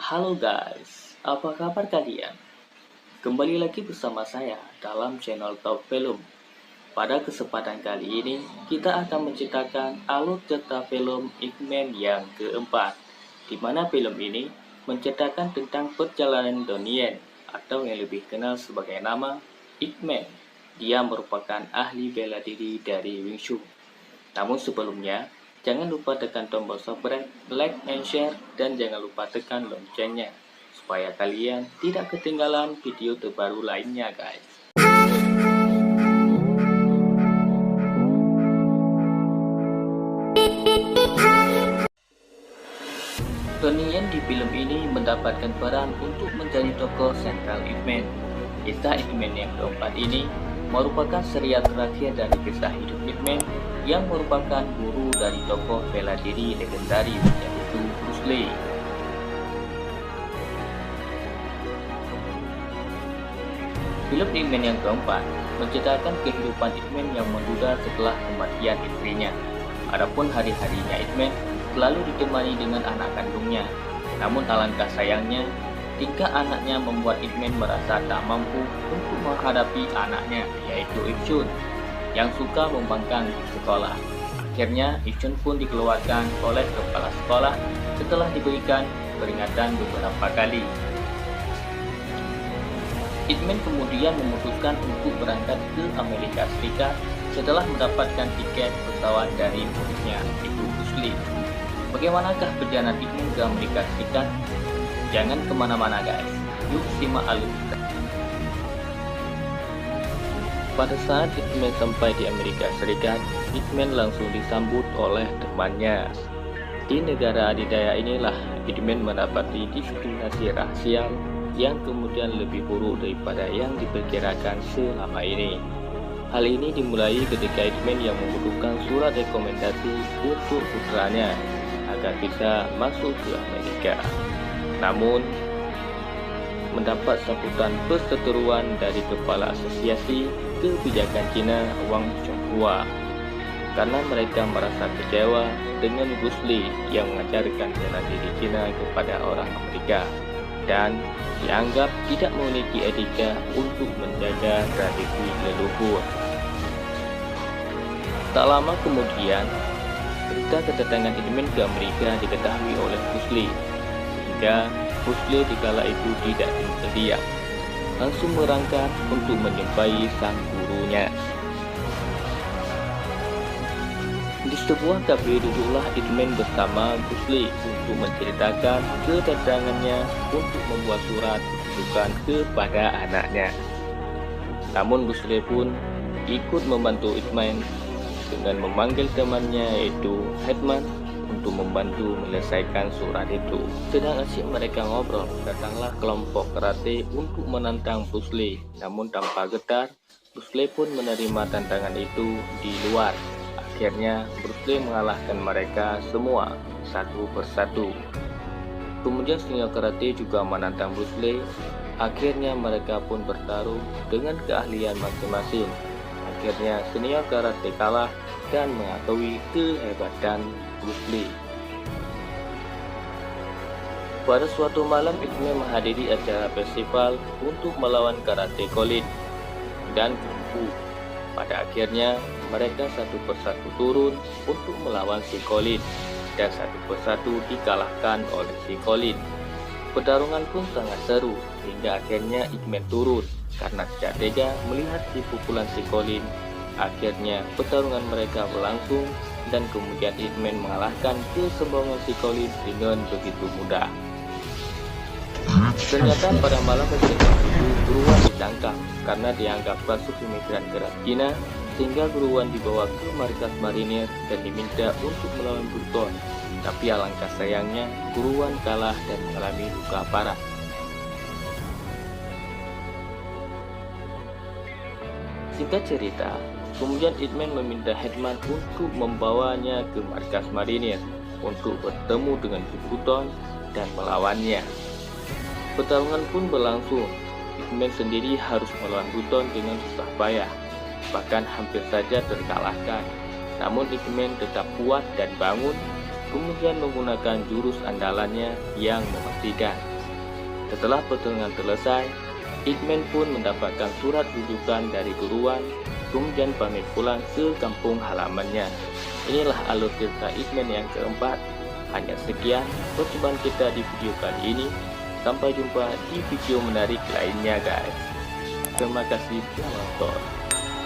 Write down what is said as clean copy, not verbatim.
Halo guys, apa kabar kalian? Kembali lagi bersama saya dalam channel Top Film. Pada kesempatan kali ini, kita akan menceritakan alur cerita film Ip Man yang keempat, di mana film ini menceritakan tentang perjalanan Donnie atau yang lebih kenal sebagai nama Ip Man. Dia merupakan ahli bela diri dari Wing Chun. Namun sebelumnya, jangan lupa tekan tombol subscribe, like, and share, dan jangan lupa tekan loncengnya, supaya kalian tidak ketinggalan video terbaru lainnya guys. Donnie Yen di film ini mendapatkan peran untuk menjadi tokoh sentral Ip Man. Kisah Ip Man yang keempat ini merupakan serial terakhir dari kisah hidup Ip Man yang merupakan guru dari tokoh bela diri legendaris yaitu Bruce Lee. Film Ip Man yang keempat menceritakan kehidupan Ip Man yang menduda setelah kematian istrinya. Adapun hari-harinya Ip Man selalu ditemani dengan anak kandungnya. Namun alangkah sayangnya, tingkah anaknya membuat Ip Man merasa tak mampu untuk menghadapi anaknya, yaitu Ip Chun, yang suka membangkang di sekolah. Akhirnya, Ip Chun pun dikeluarkan oleh kepala sekolah setelah diberikan peringatan beberapa kali. Ip Man kemudian memutuskan untuk berangkat ke Amerika Serikat setelah mendapatkan tiket pesawat dari muridnya, yaitu Bruce Lee. Bagaimanakah perjalanan Ip Man ke Amerika Serikat? Jangan kemana-mana guys, yuk simak alur cerita. Pada saat Ip Man sampai di Amerika Serikat, Ip Man langsung disambut oleh temannya. Di negara adidaya inilah Ip Man mendapati diskriminasi rasial yang kemudian lebih buruk daripada yang diperkirakan selama ini. Hal ini dimulai ketika Ip Man yang membutuhkan surat rekomendasi untuk putranya agar bisa masuk ke Amerika. Namun, mendapat sambutan perseteruan dari Kepala Asosiasi Kebijakan Cina Wang Chonghua karena mereka merasa kecewa dengan Bruce Lee yang mengajarkan bela diri Cina kepada orang Amerika dan dianggap tidak memiliki etika untuk menjaga tradisi leluhur. Tak lama kemudian, berita kedatangan Ip Man ke Amerika diketahui oleh Bruce Lee, sehingga Bruce Lee dikala itu tidak terdiam, langsung berangkat untuk menjumpai sang gurunya. Di sebuah kafe duduklah Ip Man bersama Bruce Lee untuk menceritakan kedatangannya untuk membuat surat rujukan kepada anaknya. Namun Bruce Lee pun ikut membantu Ip Man dengan memanggil temannya yaitu Hetman untuk membantu menyelesaikan surat itu. Sedang asyik mereka ngobrol, datanglah kelompok karate untuk menantang Bruce Lee. Namun tanpa getar, Bruce Lee pun menerima tantangan itu di luar. Akhirnya Bruce Lee mengalahkan mereka semua satu persatu. Kemudian senior karate juga menantang Bruce Lee. Akhirnya mereka pun bertarung dengan keahlian masing-masing. Akhirnya senior karate kalah dan mengakui kehebatan Bruce Lee. Pada suatu malam Ip Man menghadiri acara festival untuk melawan karate Colin dan Kung Fu. Pada akhirnya mereka satu persatu turun untuk melawan si Colin dan satu persatu dikalahkan oleh si Colin. Pertarungan pun sangat seru hingga akhirnya Ip Man turun karena tidak tega melihat si pukulan si Colin. Akhirnya pertarungan mereka berlangsung dan kemudian Ip Man mengalahkan kesombongan si Colin dengan begitu mudah. Ternyata pada malam festival itu Guruan ditangkap karena dianggap basuh imigran gerak Cina, sehingga Guruan dibawa ke markas marinir dan diminta untuk melawan Burton. Tapi alangkah sayangnya Guruan kalah dan mengalami luka parah. Singkat cerita, kemudian Ip Man meminta Hetman untuk membawanya ke markas marinir untuk bertemu dengan Burton dan melawannya. Pertarungan pun berlangsung. Ip Man sendiri harus melawan Burton dengan susah payah, bahkan hampir saja terkalahkan. Namun Ip Man tetap kuat dan bangun, kemudian menggunakan jurus andalannya yang mematikan. Setelah pertolongan selesai, Ikmen pun mendapatkan surat rujukan dari guruan, kemudian pamit pulang ke kampung halamannya. Inilah alur cerita Ikmen yang keempat. Hanya sekian percobaan kita di video kali ini. Sampai jumpa di video menarik lainnya guys. Terima kasih telah menonton.